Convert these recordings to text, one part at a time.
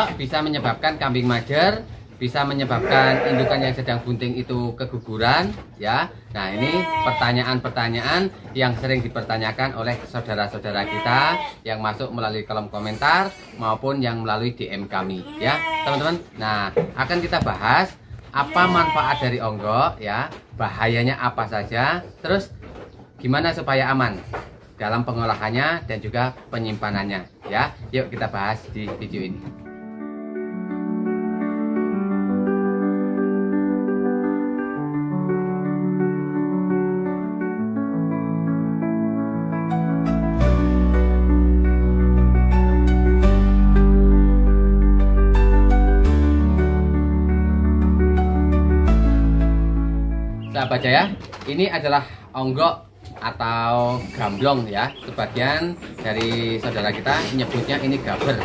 onggok bisa menyebabkan kambing majer, bisa menyebabkan indukan yang sedang bunting itu keguguran ya. Nah, ini pertanyaan-pertanyaan yang sering dipertanyakan oleh saudara-saudara kita yang masuk melalui kolom komentar maupun yang melalui DM kami ya, teman-teman. Nah, akan kita bahas apa manfaat dari onggok ya, bahayanya apa saja, terus gimana supaya aman dalam pengolahannya dan juga penyimpanannya ya. Yuk kita bahas di video ini. Sahabat Jaya, ini adalah onggok atau gamblong ya. Sebagian dari saudara kita menyebutnya ini gaber.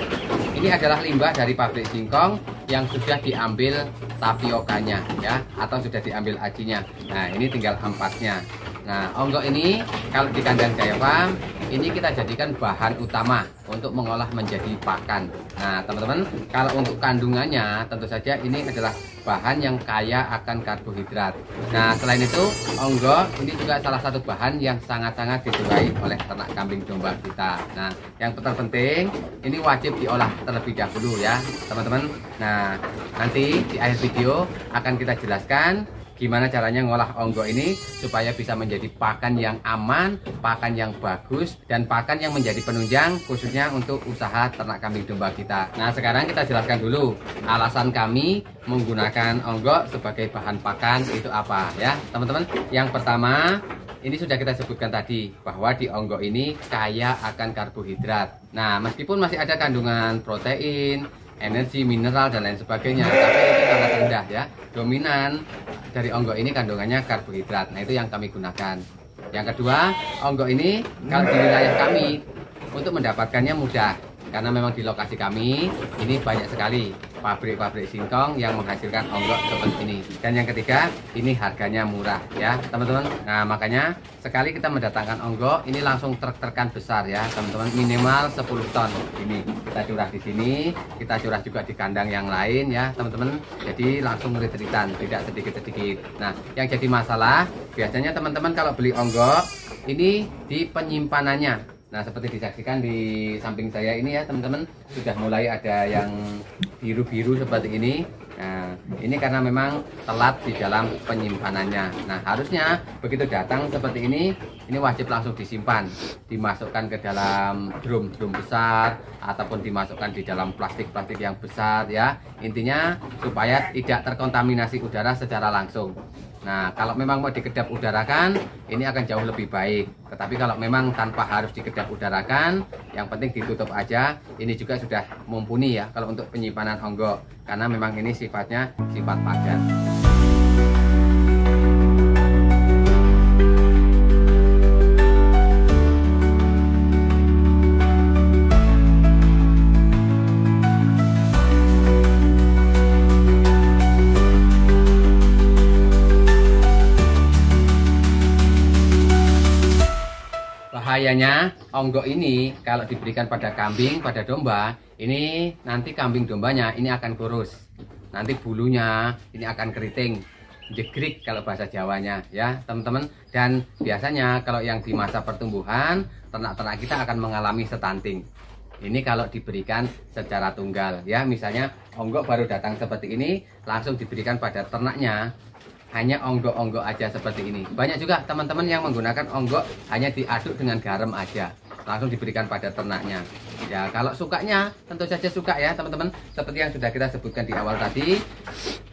Ini adalah limbah dari pabrik singkong yang sudah diambil tapiokanya ya, atau sudah diambil ajinya. Nah, ini tinggal ampasnya. Nah, onggok ini kalau di kandang Jaya Farm ini kita jadikan bahan utama untuk mengolah menjadi pakan. Nah, teman-teman, kalau untuk kandungannya tentu saja ini adalah bahan yang kaya akan karbohidrat. Nah, selain itu onggok ini juga salah satu bahan yang sangat-sangat disukai oleh ternak kambing domba kita. Nah, yang terpenting ini wajib diolah terlebih dahulu ya, teman-teman. Nah, nanti di akhir video akan kita jelaskan gimana caranya ngolah onggok ini supaya bisa menjadi pakan yang aman, pakan yang bagus, dan pakan yang menjadi penunjang khususnya untuk usaha ternak kambing domba kita. Nah, sekarang kita jelaskan dulu alasan kami menggunakan onggok sebagai bahan pakan itu apa ya, teman-teman. Yang pertama, ini sudah kita sebutkan tadi bahwa di onggok ini kaya akan karbohidrat. Nah, meskipun masih ada kandungan protein, energi, mineral, dan lain sebagainya, tapi itu sangat rendah ya. Dominan dari onggok ini kandungannya karbohidrat. Nah, itu yang kami gunakan. Yang kedua, onggok ini kalau di wilayah kami untuk mendapatkannya mudah, karena memang di lokasi kami ini banyak sekali pabrik-pabrik singkong yang menghasilkan onggok seperti ini. Dan yang ketiga, ini harganya murah ya, teman-teman. Nah, makanya sekali kita mendatangkan onggok ini langsung truk-trukan besar ya, teman-teman, minimal 10 ton. Ini kita curah di sini, kita curah juga di kandang yang lain ya, teman-teman. Jadi langsung rit-ritan, tidak sedikit-sedikit. Nah, yang jadi masalah biasanya teman-teman kalau beli onggok ini di penyimpanannya. Nah, seperti disaksikan di samping saya ini ya, teman-teman, sudah mulai ada yang biru-biru seperti ini. Nah, ini karena memang telat di dalam penyimpanannya. Nah, harusnya begitu datang seperti ini wajib langsung disimpan, dimasukkan ke dalam drum-drum besar ataupun dimasukkan di dalam plastik-plastik yang besar ya. Intinya supaya tidak terkontaminasi udara secara langsung. Nah, kalau memang mau dikedap udarakan, ini akan jauh lebih baik. Tetapi kalau memang tanpa harus dikedap udarakan, yang penting ditutup aja. Ini juga sudah mumpuni ya kalau untuk penyimpanan onggok, karena memang ini sifatnya sifat padat. Bahayanya onggok ini kalau diberikan pada kambing, pada domba, ini nanti kambing dombanya ini akan kurus. Nanti bulunya ini akan keriting, jegrik kalau bahasa Jawanya ya, teman-teman. Dan biasanya kalau yang di masa pertumbuhan, ternak-ternak kita akan mengalami stunting. Ini kalau diberikan secara tunggal ya, misalnya onggok baru datang seperti ini, langsung diberikan pada ternaknya. Hanya onggok-onggok aja seperti ini. Banyak juga teman-teman yang menggunakan onggok hanya diaduk dengan garam aja, langsung diberikan pada ternaknya. Ya, kalau sukanya tentu saja suka ya, teman-teman. Seperti yang sudah kita sebutkan di awal tadi,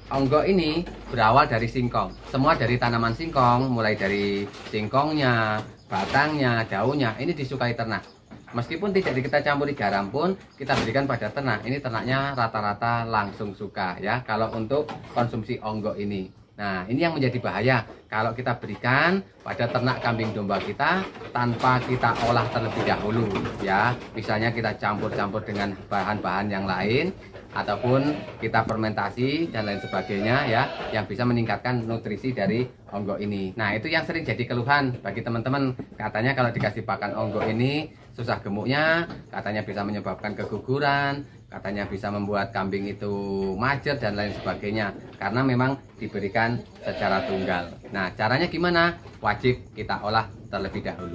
onggok ini berawal dari singkong. Semua dari tanaman singkong, mulai dari singkongnya, batangnya, daunnya, ini disukai ternak. Meskipun tidak kita campuri garam pun kita berikan pada ternak, ini ternaknya rata-rata langsung suka ya kalau untuk konsumsi onggok ini. Nah, ini yang menjadi bahaya kalau kita berikan pada ternak kambing domba kita tanpa kita olah terlebih dahulu ya. Misalnya kita campur-campur dengan bahan-bahan yang lain ataupun kita fermentasi dan lain sebagainya ya, yang bisa meningkatkan nutrisi dari onggok ini. Nah, itu yang sering jadi keluhan bagi teman-teman. Katanya kalau dikasih pakan onggok ini susah gemuknya, katanya bisa menyebabkan keguguran, katanya bisa membuat kambing itu majer dan lain sebagainya, karena memang diberikan secara tunggal. Nah, caranya gimana? Wajib kita olah terlebih dahulu.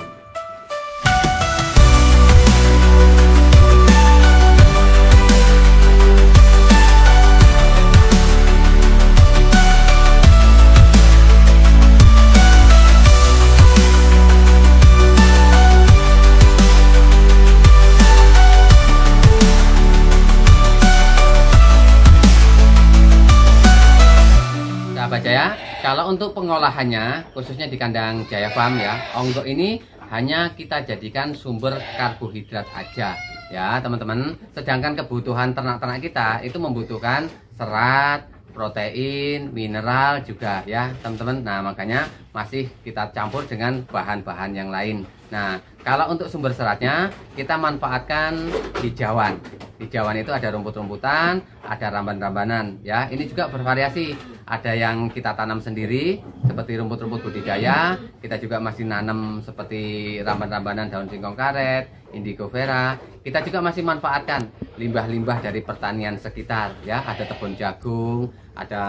Sahabat Jaya, kalau untuk pengolahannya khususnya di kandang Jaya Farm ya, onggo ini hanya kita jadikan sumber karbohidrat aja ya teman-teman. Sedangkan kebutuhan ternak-ternak kita itu membutuhkan serat, protein, mineral juga ya teman-teman. Nah, makanya masih kita campur dengan bahan-bahan yang lain. Nah, kalau untuk sumber seratnya kita manfaatkan hijauan. Hijauan itu ada rumput-rumputan, ada ramban-rambanan ya. Ini juga bervariasi. Ada yang kita tanam sendiri seperti rumput-rumput budidaya. Kita juga masih nanam seperti ramban-rambanan daun singkong karet, indigo vera. Kita juga masih manfaatkan limbah-limbah dari pertanian sekitar ya. Ada tebun jagung, ada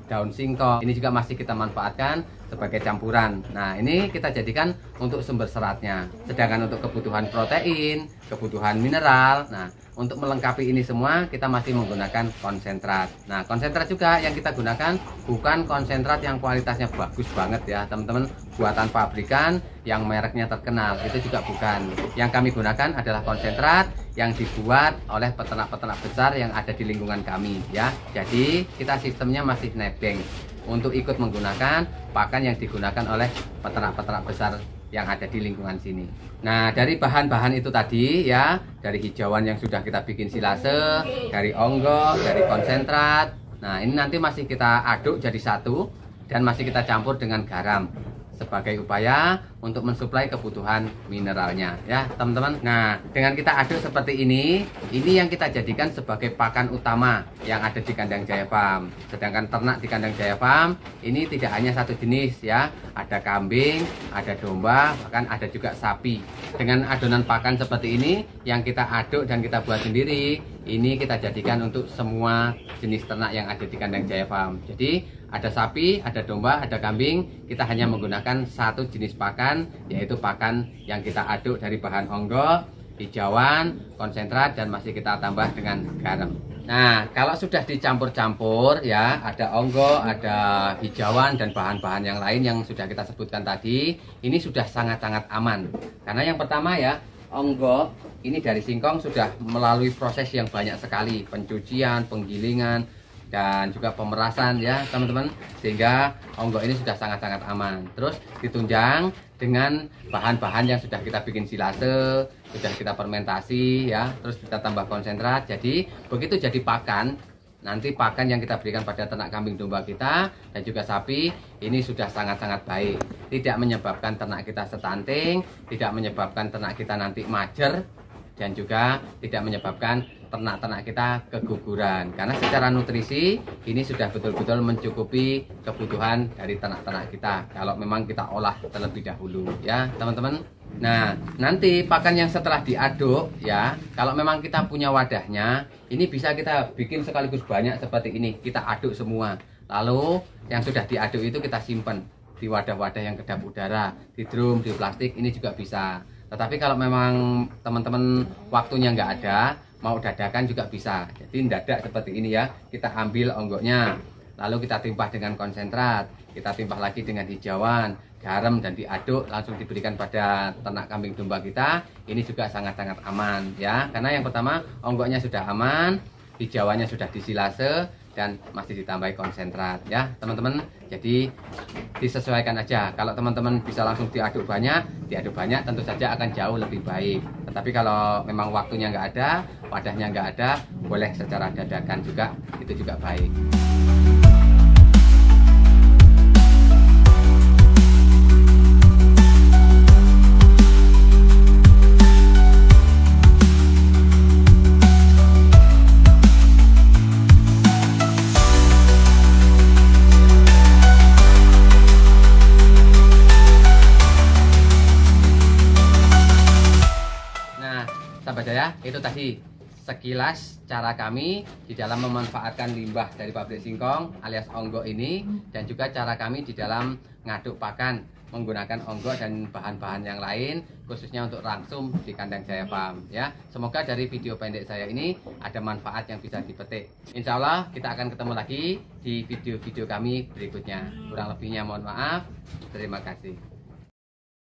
daun singkong. Ini juga masih kita manfaatkan sebagai campuran. Nah, ini kita jadikan untuk sumber seratnya. Sedangkan untuk kebutuhan protein, kebutuhan mineral, nah untuk melengkapi ini semua kita masih menggunakan konsentrat. Nah, konsentrat juga yang kita gunakan bukan konsentrat yang kualitasnya bagus banget ya teman-teman, buatan pabrikan yang mereknya terkenal, itu juga bukan. Yang kami gunakan adalah konsentrat yang dibuat oleh peternak-peternak besar yang ada di lingkungan kami ya. Jadi kita sistemnya masih nebeng untuk ikut menggunakan pakan yang digunakan oleh peternak-peternak besar yang ada di lingkungan sini. Nah, dari bahan-bahan itu tadi ya, dari hijauan yang sudah kita bikin silase, dari onggo, dari konsentrat. Nah, ini nanti masih kita aduk jadi satu dan masih kita campur dengan garam sebagai upaya untuk mensuplai kebutuhan mineralnya ya teman-teman. Nah, dengan kita aduk seperti ini yang kita jadikan sebagai pakan utama yang ada di kandang Jaya Farm. Sedangkan ternak di kandang Jaya Farm ini tidak hanya satu jenis ya, ada kambing, ada domba, bahkan ada juga sapi. Dengan adonan pakan seperti ini yang kita aduk dan kita buat sendiri, ini kita jadikan untuk semua jenis ternak yang ada di kandang Jaya Farm. Jadi ada sapi, ada domba, ada kambing, kita hanya menggunakan satu jenis pakan, yaitu pakan yang kita aduk dari bahan onggo, hijauan, konsentrat, dan masih kita tambah dengan garam. Nah, kalau sudah dicampur-campur ya, ada onggo, ada hijauan, dan bahan-bahan yang lain yang sudah kita sebutkan tadi, ini sudah sangat-sangat aman. Karena yang pertama ya, onggo ini dari singkong sudah melalui proses yang banyak sekali, pencucian, penggilingan, dan juga pemerasan ya teman-teman, sehingga onggo ini sudah sangat-sangat aman. Terus ditunjang dengan bahan-bahan yang sudah kita bikin silase, sudah kita fermentasi ya, terus kita tambah konsentrat. Jadi begitu jadi pakan, nanti pakan yang kita berikan pada ternak kambing domba kita dan juga sapi ini sudah sangat-sangat baik. Tidak menyebabkan ternak kita stunting, tidak menyebabkan ternak kita nanti majer, dan juga tidak menyebabkan ternak-ternak kita keguguran, karena secara nutrisi ini sudah betul-betul mencukupi kebutuhan dari ternak-ternak kita kalau memang kita olah terlebih dahulu ya teman-teman. Nah, nanti pakan yang setelah diaduk ya, kalau memang kita punya wadahnya, ini bisa kita bikin sekaligus banyak seperti ini, kita aduk semua. Lalu yang sudah diaduk itu kita simpan di wadah-wadah yang kedap udara, di drum, di plastik, ini juga bisa. Tetapi kalau memang teman-teman waktunya nggak ada, mau dadakan juga bisa. Jadi dadak seperti ini ya, kita ambil onggonya, lalu kita timpah dengan konsentrat, kita timpah lagi dengan hijauan, garam, dan diaduk langsung diberikan pada ternak kambing domba kita. Ini juga sangat-sangat aman ya, karena yang pertama onggonya sudah aman, hijauannya sudah disilase, dan masih ditambahi konsentrat ya teman-teman. Jadi disesuaikan aja. Kalau teman-teman bisa langsung diaduk banyak tentu saja akan jauh lebih baik. Tetapi kalau memang waktunya nggak ada, wadahnya nggak ada, boleh secara dadakan juga, itu juga baik. Sahabat Jaya, itu tadi sekilas cara kami di dalam memanfaatkan limbah dari pabrik singkong alias onggok ini, dan juga cara kami di dalam ngaduk pakan menggunakan onggok dan bahan-bahan yang lain, khususnya untuk rangsum di kandang Jaya Farm ya. Semoga dari video pendek saya ini ada manfaat yang bisa dipetik. Insya Allah kita akan ketemu lagi di video-video kami berikutnya. Kurang lebihnya mohon maaf. Terima kasih.